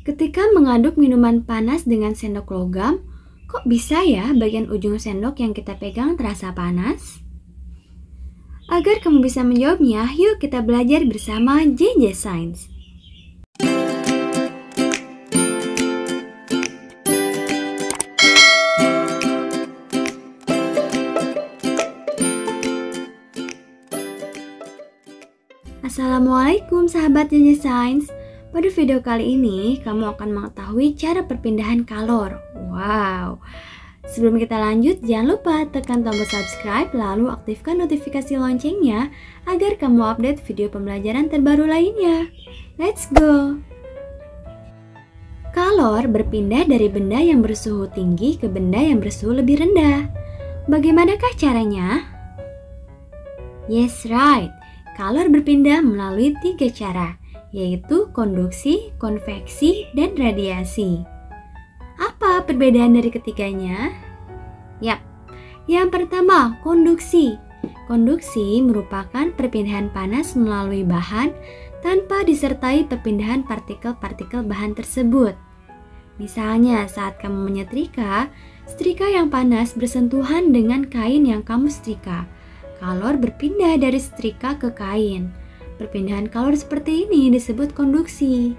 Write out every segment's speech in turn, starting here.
Ketika mengaduk minuman panas dengan sendok logam, kok bisa ya bagian ujung sendok yang kita pegang terasa panas? Agar kamu bisa menjawabnya, yuk kita belajar bersama JJ Science. Assalamualaikum sahabat JJ Science. Pada video kali ini, kamu akan mengetahui cara perpindahan kalor. Wow! Sebelum kita lanjut, jangan lupa tekan tombol subscribe lalu aktifkan notifikasi loncengnya agar kamu update video pembelajaran terbaru lainnya. Let's go! Kalor berpindah dari benda yang bersuhu tinggi ke benda yang bersuhu lebih rendah. Bagaimanakah caranya? Yes, right. Kalor berpindah melalui 3 cara, yaitu konduksi, konveksi, dan radiasi. Apa perbedaan dari ketiganya? Yap, yang pertama, konduksi. Konduksi merupakan perpindahan panas melalui bahan tanpa disertai perpindahan partikel-partikel bahan tersebut. Misalnya, saat kamu menyetrika, setrika yang panas bersentuhan dengan kain yang kamu setrika. Kalor berpindah dari setrika ke kain. Perpindahan kalor seperti ini disebut konduksi.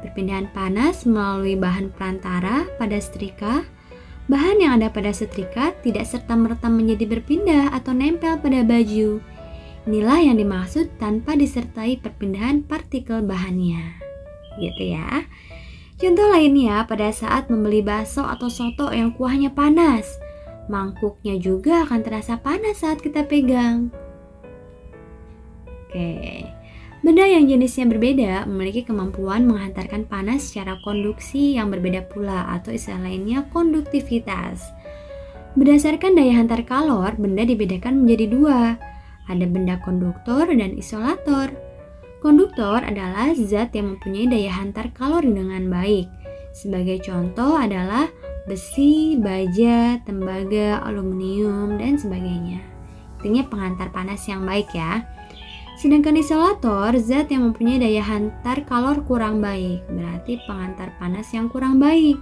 Perpindahan panas melalui bahan perantara pada setrika. Bahan yang ada pada setrika tidak serta-merta menjadi berpindah atau nempel pada baju. Inilah yang dimaksud tanpa disertai perpindahan partikel bahannya. Gitu ya. Contoh lainnya pada saat membeli bakso atau soto yang kuahnya panas. Mangkuknya juga akan terasa panas saat kita pegang. Oke, benda yang jenisnya berbeda memiliki kemampuan menghantarkan panas secara konduksi yang berbeda pula, atau istilah lainnya konduktivitas. Berdasarkan daya hantar kalor, benda dibedakan menjadi 2. Ada benda konduktor dan isolator. Konduktor adalah zat yang mempunyai daya hantar kalor dengan baik. Sebagai contoh adalah besi, baja, tembaga, aluminium, dan sebagainya. Artinya penghantar panas yang baik ya. Sedangkan isolator, zat yang mempunyai daya hantar kalor kurang baik, berarti penghantar panas yang kurang baik.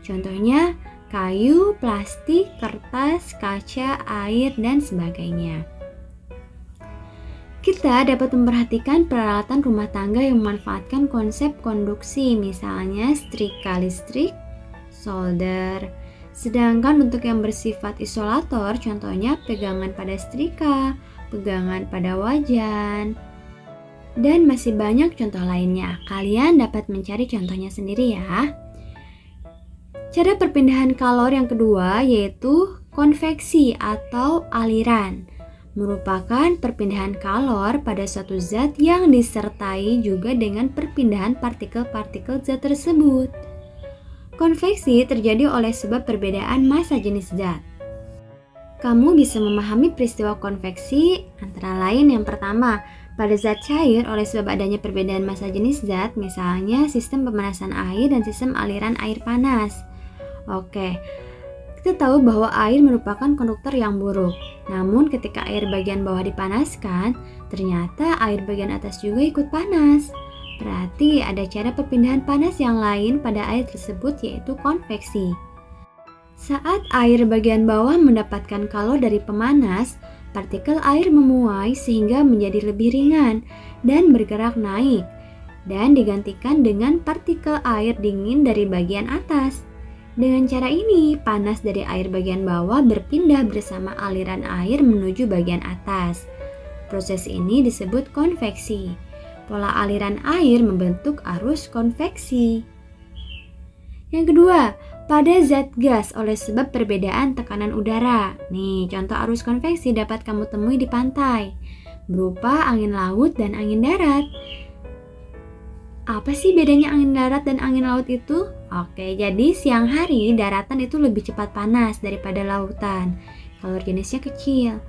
Contohnya kayu, plastik, kertas, kaca, air, dan sebagainya. Kita dapat memperhatikan peralatan rumah tangga yang memanfaatkan konsep konduksi, misalnya setrika listrik, solder. Sedangkan untuk yang bersifat isolator, contohnya pegangan pada setrika, pegangan pada wajan, dan masih banyak contoh lainnya. Kalian dapat mencari contohnya sendiri ya. Cara perpindahan kalor yang kedua yaitu konveksi atau aliran. Merupakan perpindahan kalor pada suatu zat yang disertai juga dengan perpindahan partikel-partikel zat tersebut. Konveksi terjadi oleh sebab perbedaan massa jenis zat. Kamu bisa memahami peristiwa konveksi antara lain yang pertama, pada zat cair oleh sebab adanya perbedaan massa jenis zat, misalnya sistem pemanasan air dan sistem aliran air panas. Oke, kita tahu bahwa air merupakan konduktor yang buruk. Namun ketika air bagian bawah dipanaskan, ternyata air bagian atas juga ikut panas. Berarti ada cara perpindahan panas yang lain pada air tersebut, yaitu konveksi. Saat air bagian bawah mendapatkan kalor dari pemanas, partikel air memuai sehingga menjadi lebih ringan dan bergerak naik, dan digantikan dengan partikel air dingin dari bagian atas. Dengan cara ini, panas dari air bagian bawah berpindah bersama aliran air menuju bagian atas. Proses ini disebut konveksi. Pola aliran air membentuk arus konveksi. Yang kedua, pada zat gas oleh sebab perbedaan tekanan udara. Nih, contoh arus konveksi dapat kamu temui di pantai, berupa angin laut dan angin darat. Apa sih bedanya angin darat dan angin laut itu? Oke, jadi siang hari daratan itu lebih cepat panas daripada lautan. Kalor jenisnya kecil.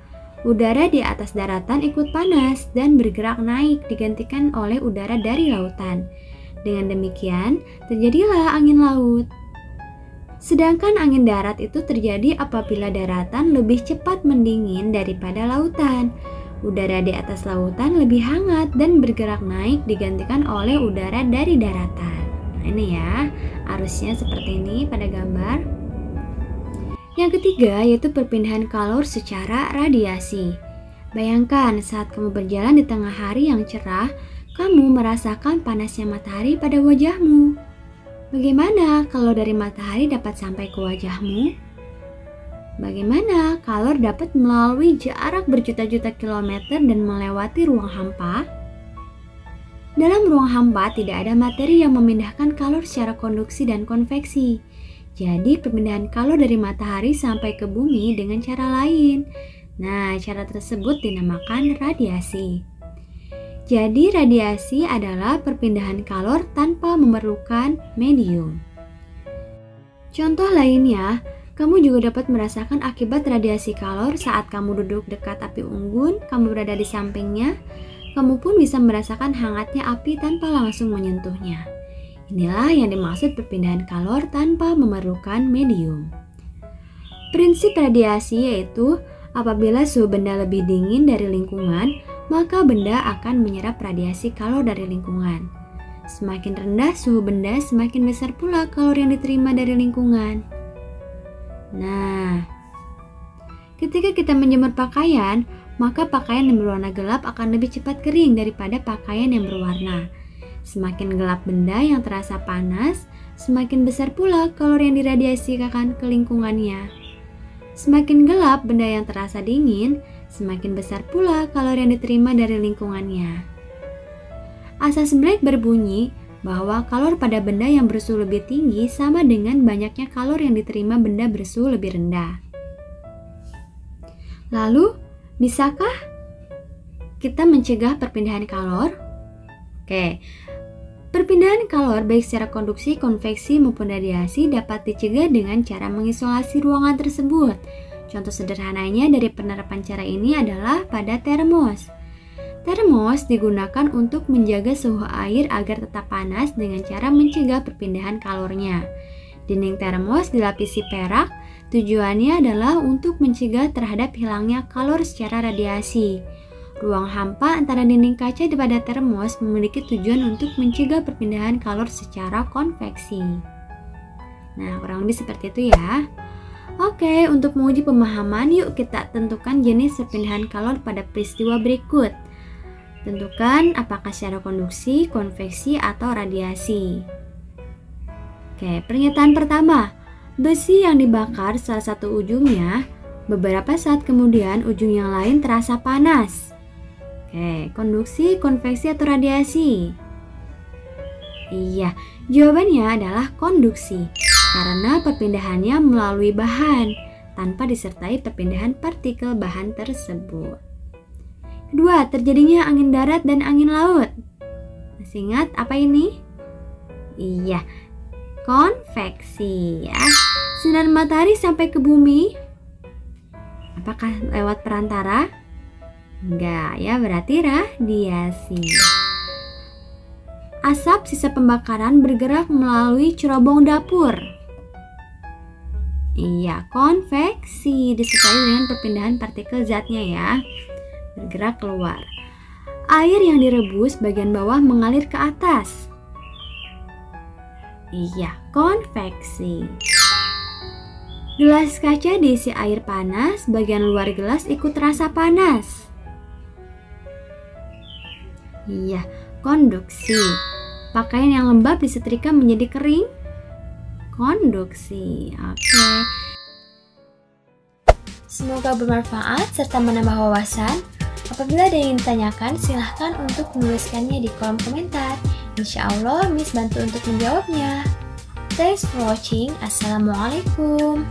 Udara di atas daratan ikut panas dan bergerak naik digantikan oleh udara dari lautan. Dengan demikian, terjadilah angin laut. Sedangkan angin darat itu terjadi apabila daratan lebih cepat mendingin daripada lautan. Udara di atas lautan lebih hangat dan bergerak naik digantikan oleh udara dari daratan. Nah, ini ya, arusnya seperti ini pada gambar. Yang ketiga yaitu perpindahan kalor secara radiasi. Bayangkan saat kamu berjalan di tengah hari yang cerah, kamu merasakan panasnya matahari pada wajahmu. Bagaimana kalau dari matahari dapat sampai ke wajahmu? Bagaimana kalor dapat melalui jarak berjuta-juta kilometer dan melewati ruang hampa? Dalam ruang hampa tidak ada materi yang memindahkan kalor secara konduksi dan konveksi. Jadi perpindahan kalor dari matahari sampai ke bumi dengan cara lain. Nah, cara tersebut dinamakan radiasi. Jadi radiasi adalah perpindahan kalor tanpa memerlukan medium. Contoh lainnya, kamu juga dapat merasakan akibat radiasi kalor saat kamu duduk dekat api unggun, kamu berada di sampingnya, kamu pun bisa merasakan hangatnya api tanpa langsung menyentuhnya. Inilah yang dimaksud perpindahan kalor tanpa memerlukan medium. Prinsip radiasi yaitu apabila suhu benda lebih dingin dari lingkungan, maka benda akan menyerap radiasi kalor dari lingkungan. Semakin rendah suhu benda, semakin besar pula kalor yang diterima dari lingkungan. Nah, ketika kita menjemur pakaian, maka pakaian yang berwarna gelap akan lebih cepat kering daripada pakaian yang berwarna. Semakin gelap benda yang terasa panas, semakin besar pula kalor yang diradiasikan ke lingkungannya. Semakin gelap benda yang terasa dingin, semakin besar pula kalor yang diterima dari lingkungannya. Asas Bragg berbunyi bahwa kalor pada benda yang bersuhu lebih tinggi sama dengan banyaknya kalor yang diterima benda bersuhu lebih rendah. Lalu, bisakah kita mencegah perpindahan kalor? Oke, perpindahan kalor baik secara konduksi, konveksi maupun radiasi dapat dicegah dengan cara mengisolasi ruangan tersebut. Contoh sederhananya dari penerapan cara ini adalah pada termos. Termos digunakan untuk menjaga suhu air agar tetap panas dengan cara mencegah perpindahan kalornya. Dinding termos dilapisi perak, tujuannya adalah untuk mencegah terhadap hilangnya kalor secara radiasi. Ruang hampa antara dinding kaca pada termos memiliki tujuan untuk mencegah perpindahan kalor secara konveksi. Nah, kurang lebih seperti itu ya. Oke, untuk menguji pemahaman, yuk kita tentukan jenis perpindahan kalor pada peristiwa berikut. Tentukan apakah secara konduksi, konveksi, atau radiasi. Oke, pernyataan pertama. Besi yang dibakar salah satu ujungnya, beberapa saat kemudian ujung yang lain terasa panas. Oke, konduksi, konveksi, atau radiasi? Iya, jawabannya adalah konduksi, karena perpindahannya melalui bahan, tanpa disertai perpindahan partikel bahan tersebut. Kedua, terjadinya angin darat dan angin laut. Masih ingat apa ini? Iya, konveksi ya. Sinar matahari sampai ke bumi, apakah lewat perantara? Enggak ya, berarti radiasi. Asap sisa pembakaran bergerak melalui cerobong dapur. Iya, konveksi disertai dengan perpindahan partikel zatnya ya, bergerak keluar. Air yang direbus bagian bawah mengalir ke atas. Iya, konveksi. Gelas kaca diisi air panas, bagian luar gelas ikut terasa panas. Iya, konduksi. Pakaian yang lembab disetrika menjadi kering. Konduksi. Oke. Semoga bermanfaat serta menambah wawasan. Apabila ada yang ditanyakan, silahkan untuk menuliskannya di kolom komentar. Insya Allah, Miss bantu untuk menjawabnya. Thanks for watching. Assalamualaikum.